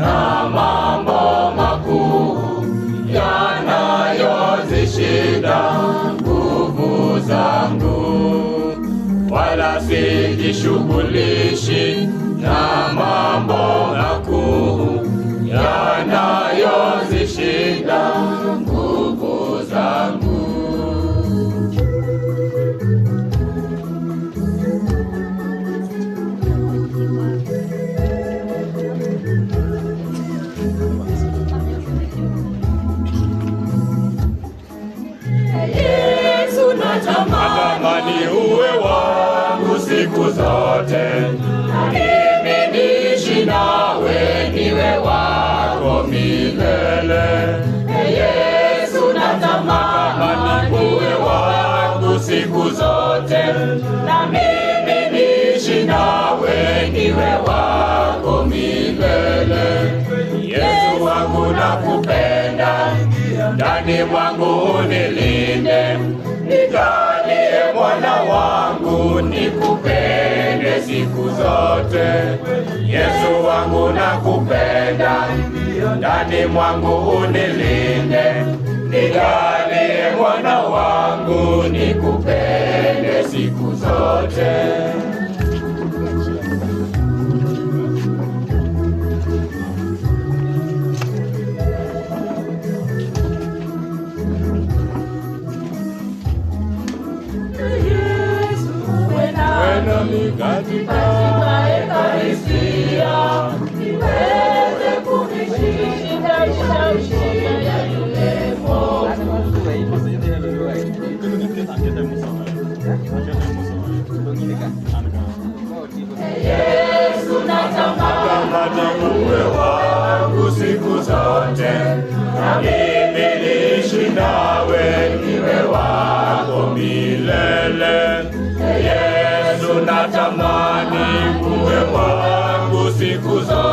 na mambo makuu yanayozishinda nguvu zangu, wala sijishughulishi na mambo makuu yanayozishinda nguvu zangu. Yesu, natamani uwe wangu siku zote, mimi niishi nawe niwe wako milele. Yesu, natamani uwe wangu siku zote, na mimi niishi nawe niwe wako milele. Yesu wangu nakupenda, ndani mwangu unilinde, nijalie Bwana wangu nikupende siku zote. Yesu wangu nakupenda, ndani mwangu unilinde, nijalie Bwana wangu nikupende siku zote. Katika Ekaristia niweze kunishinda shida ya yule mwovu. Yesu, natamani uwe wangu siku zote, na mimi niishi nawe niwe wako milele. Yesu, natamani uwe wangu siku zote,